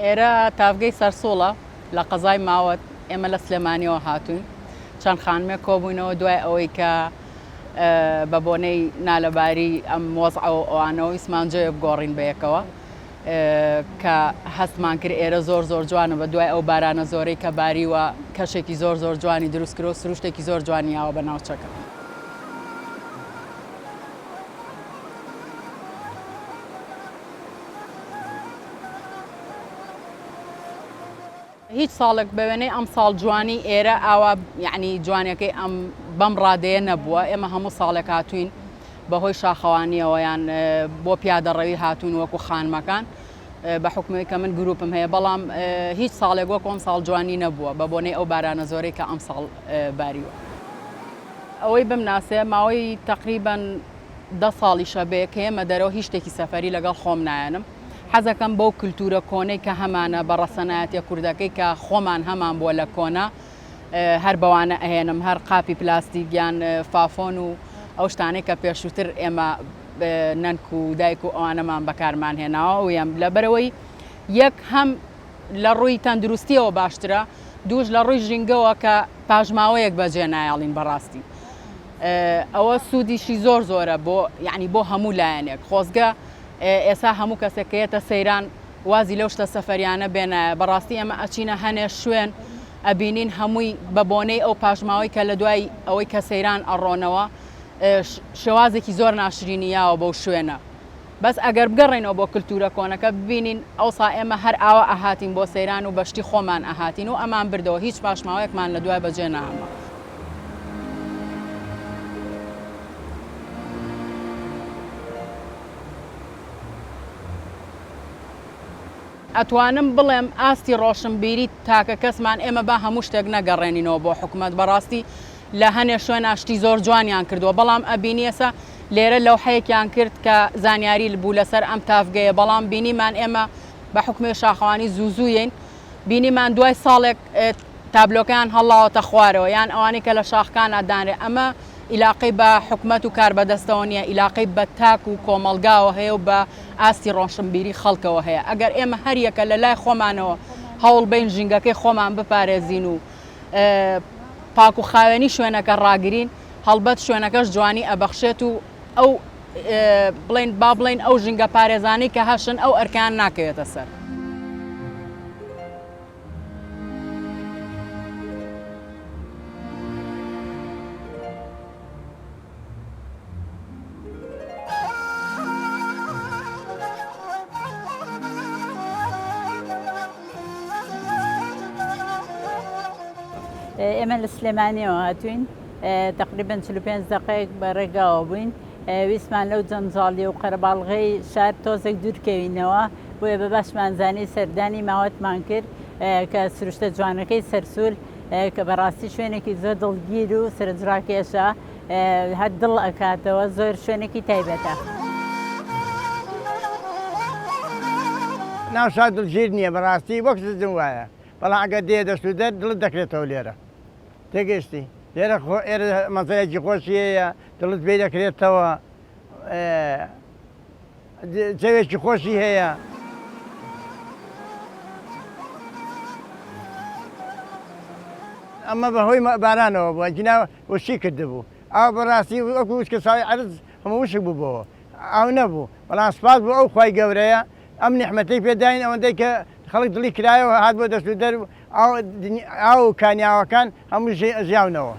ئێرە تافگەی سەرسوڵە لە قەزای ماوەت ئێمە لە سلێمانیەوە هاتوین چەند خانمێک کۆبوونەوە دوای ئەوەی کە بە بۆنەی نالەباری ئەم مۆزعەوە ئەوانەوە ئیسمانجەیە بگۆڕین بەیەکەوە کە هەستمان کرد ئێرە زۆر زۆر جوانە بە دوای ئەو بارانە زۆرەی کە باریوە کەشێکی زۆر زۆر جوانی دروستکرۆ سروشتێکی زۆر جوانیاوە بە ناوچەکە. هیچ ساڵێک بە وێنەی ئەم ساڵ جوانی ئێرە ئاوا یعنی جوانەکەی ئەم بەم ڕادەیە نەبووە. ئێمە هەموو ساڵێک هاتوین بەهۆی شاخەوانیەوە یان بۆ پیادەڕەوی هاتوون وەکو خانمەکان بە حکومەوەی کە من گروپم هەیە، بەڵام هیچ ساڵێک وەکو ئەم ساڵ جوانی نەبووە بە بۆنەی ئەو بارانە زۆرەی کە ئەم ساڵ باریوە. ئەوەی بمناسێ ماوەی تقریباً 10 ساڵیشە بێ کە ئێمە دەرەوە هیچ شتێکی سەفەری لەگەڵ خۆم نایەنم. حەزەکەم بەو کللتورە کۆنەی کە هەمانە بە ڕەسەنایەتە کوردەکەی کە خۆمان هەمان بووە لە کۆنا هەر بەوانە ئەهێنم، هەر قاپی پلاستیکیان فافۆن و ئەو شتانەی کە پێشووتر ئێمە نەنک و دایک و ئەوانەمان بەکارمان هێناوە ویم لەبەرەوەی یەک هەم لە ڕووی تەندروستیەوە باشترە، دووش لە ڕووی ژینگەوە کە پاژماوەیەک بەجێ نایاڵین بەڕاستی. ئەوە سوودیشی زۆر زۆرە بۆ یعنی بۆ هەموو لایەنێک. خۆزگە ئێستا هەموو کەسێکەیەتە سەیران وازی لەو شتە سەفەریانە بێنایە. بەڕاستی ئەمە ئەچینە هەنێ شوێن ئەبینین هەمووی بە بۆنەی ئەو پاژماوەی کە لە دوای ئەوەی کە سەیران ئەڕۆنەوە شێوازێکی زۆر ناشرینیاوە بەو شوێنە. بەس ئەگەر بگەڕێنەوە بۆ کللتورە کۆنەکە ببینین ئەوسا ئێمە هەر ئاوە ئەهاتین بۆ سەیران و بەشتی خۆمان ئەهاتین و ئەمان بردەوە هیچ پاشماوەیەکمان لە دوای بەجێ نامە. ئەتوانم بڵێم ئاستی ڕۆشنبیری تاکە کەسمان ئێمە بە هەموو شتێک نەگەڕێنینەوە بۆ حکوومەت. بەڕاستی لە هەنێ شوێن ئاشتی زۆر جوانیان کردووە، بەڵام ئەبینی ئێستا لێرە لەو حەیەکیان کرد کە زانیاری بوو لەسەر ئەم تافگەیە، بەڵام بینیمان ئێمە بە حکومەی شاخەوانی زووزووین بینیمان دوای ساڵێک تابلۆکەیان هەڵاوەتە خوارەوە یان ئەوانەی کە لە شاخکان ئەدانرێ. ئەمە ئیلاقەی بە حکومەت و کار بەدەستەوە نیە، ئیلاقەی بە تاک و کۆمەلگاوە هەیە و بە ئاستی ڕۆشنبیری خەڵکەوە هەیە. ئەگەر ئێمە هەریەکە لە لای خۆمانەوە هەوڵ بین ژینگەکەی خۆمان بپارێزین و پاک و خاوێنی شوێنەکە ڕاگرین، هەڵبەت شوێنەکەش جوانی ئەبەخشێت و ئەو بڵین با بڵین ئەو ژینگە پارێزانەی کە هەشن ئەو ئەرکان ناکەوێتە سەر. ئێمە لە سلێمانیەوە هاتوین تقریباً 45 دقەیەک بە ڕێگاوە بووین. ویسمان لەو جەنجاڵی و قەرەباڵغەی شار تۆزێک دوورکەوینەوە بۆیە بە باشمانزانی سەردانی ماوەتمان کرد کە سروشتە جوانەکەی سەرسوور کە بەڕاستی شوێنێکی زۆر دڵگیر و سرنجڕاکێشە، هەر دڵ ئەکاتەوە، زۆر شوێنێکی تایبەتە. ناو شار دڵگیر نییە بەڕاستی وەک زم وایە، بەڵام ئەگەر دێ دەست و دەر دڵت دەکرێتەوە لێرە تێگەشتی. لێرە ئێرە مەزەیەکی خۆشی هەیە، دڵت پێی دەکرێتەوە، جەوێکی خۆشی هەیە. ئەمە بەهۆی بارانەوە بووە، جنا وشی کردبوو. ئەو بەڕاستی وەکو وشکە ساوی عەرز هەموو وشک بووبەوە، ئەو نەبوو. بەڵام سوپاس بۆ ئەو خوای گەورەیە ئەم نیحمەتەی پێداین ئەوەندەی کە خەڵک دڵی کرایەوە هات بۆ دەست و دەر ئاو کانیاوەکان هەموو ژیاونەوە.